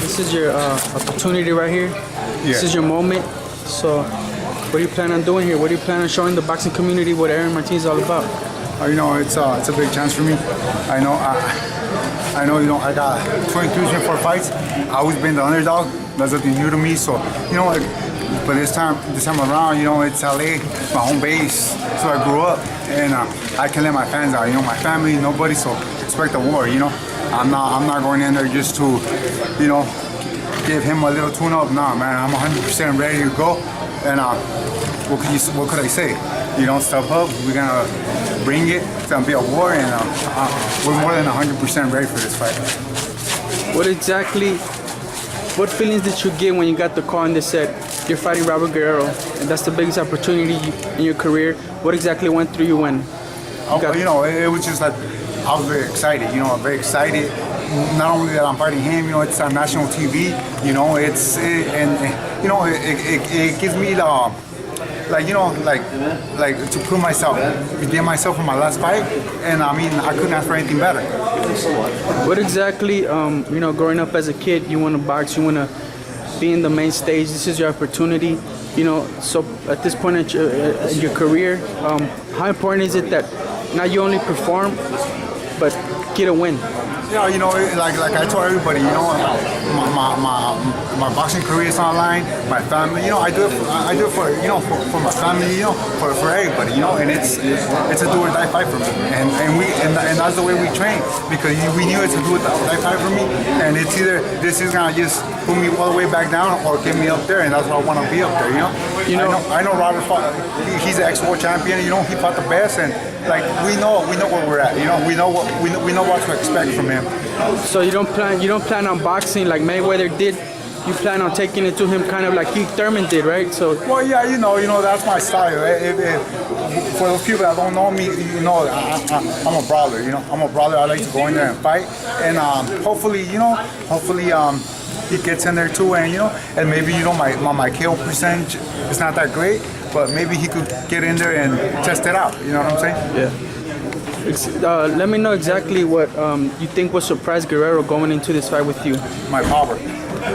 This is your opportunity right here. Yeah. This is your moment. So, what do you plan on doing here? What do you plan on showing the boxing community what Aaron Martinez is all about? You know, it's a big chance for me. I know, you know, I got 23, 24 fights. I always been the underdog. That's nothing new to me. So, you know, but this time around, you know, it's LA, my home base. So I grew up, and I can let my fans out. You know, my family, nobody. So expect a war. You know, I'm not going in there just to, you know, give him a little tune-up. Nah, man, I'm 100% ready to go. And what could I say? You know, step up. We're gonna bring it. It's gonna be a war, and we're more than 100% ready for this fight. What feelings did you get when you got the call and they said you're fighting Robert Guerrero, and that's the biggest opportunity in your career? What exactly went through you when? You know, it was just like I was very excited. You know, very excited. Not only that I'm fighting him, you know, it's on national TV. You know, it gives me the. Like, you know, like to prove myself, redeem myself from my last fight, and I mean, I couldn't ask for anything better. What exactly, you know, growing up as a kid, you want to box, you want to be in the main stage, this is your opportunity, you know, so at this point in your career, how important is it that not you only perform, but get a win? Yeah, you know, like I told everybody, you know, my boxing career is online. My family, you know, I do it for you know for my family, you know, for everybody, you know, and it's a do or die fight for me, and that's the way we train, because we knew it's a do or die fight for me, and it's either this is gonna just put me all the way back down or get me up there, and that's what I want to be up there, you know. I know Robert fought, he's an ex-world champion, you know, he fought the best, and like we know where we're at, you know, we know what to expect from him. So you don't plan on boxing like Mayweather did. You plan on taking it to him kind of like Keith Thurman did, right? So. Well, yeah, you know that's my style. For those people that don't know me, you know, I'm a brawler. You know, I'm a brawler. I like to go in there and fight, and hopefully, he gets in there too, and and maybe my KO percentage is not that great, but maybe he could get in there and test it out. You know what I'm saying? Yeah. Let me know exactly what you think will surprise Guerrero going into this fight with you. My power. They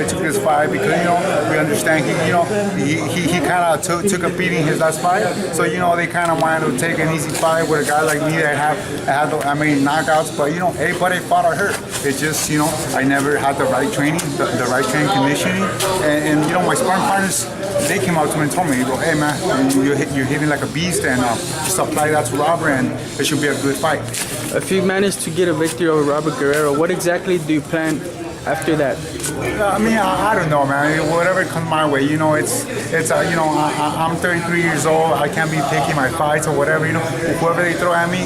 took this fight because, we understand he kind of took a beating his last fight. So, they kind of wanted to take an easy fight with a guy like me that had knockouts. But, everybody fought or hurt. It's just, I never had the right training, the right training conditioning. And my sparring partners, they came out to me and told me, hey, man, you're hitting like a beast, and just apply that to Robert, and it should be a good fight. If you manage to get a victory over Robert Guerrero, what exactly do you plan after that? I don't know, man. Whatever comes my way, I'm 33 years old. I can't be picking my fights or whatever. Whoever they throw at me,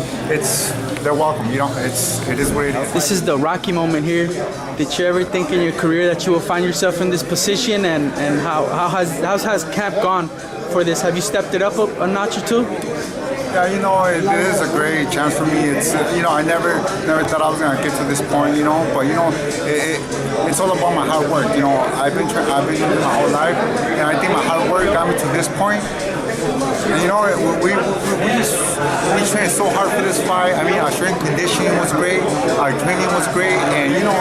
they're welcome. It is what it is. This is the Rocky moment here. Did you ever think in your career that you will find yourself in this position, and how has camp gone for this? Have you stepped it up a notch or two? Yeah, you know, it is a great chance for me. It's you know, I never thought I was gonna get to this point, you know. But you know, it's all about my hard work. You know, I've been doing it my whole life, and I think my hard work got me to this point. And you know, we trained so hard for this fight. I mean, our strength conditioning was great, our training was great, and you know,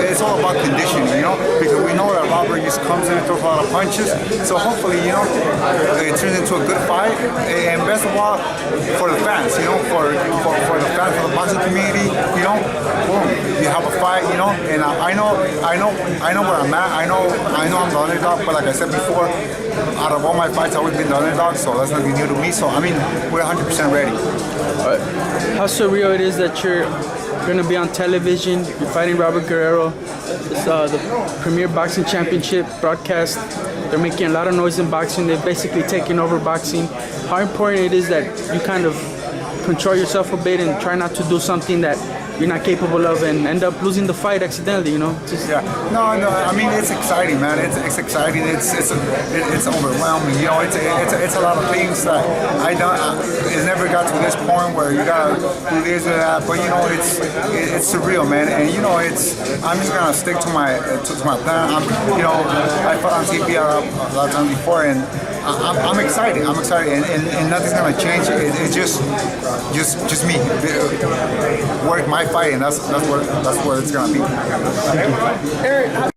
it's all about conditioning. You know, because we know that Robert just comes in and throws a lot of punches. So hopefully, you know, it turns into a good fight. And best of all, for the fans, you know, for the fans, for the boxing community, you know, boom, you have a fight, you know, and I know where I'm at. I know I'm the underdog, but like I said before, out of all my fights, I've always been the underdog, so that's nothing new to me. So I mean, we're 100% ready. How surreal it is that you're going to be on television. You're fighting Robert Guerrero. It's the Premier Boxing Championship broadcast. They're making a lot of noise in boxing. They're basically taking over boxing. How important it is that you kind of control yourself a bit and try not to do something that you're not capable of and end up losing the fight accidentally, you know? Yeah. No. I mean, it's exciting, man. It's exciting. It's overwhelming. You know, it's a lot of things that it never got to this point where you gotta do this or that. But you know, it's surreal, man. And you know, I'm just gonna stick to my plan. You know, I fought on TV a lot of times before, and I'm excited. And nothing's gonna change. It's just me. Work my fight, and that's where it's gonna be. Eric.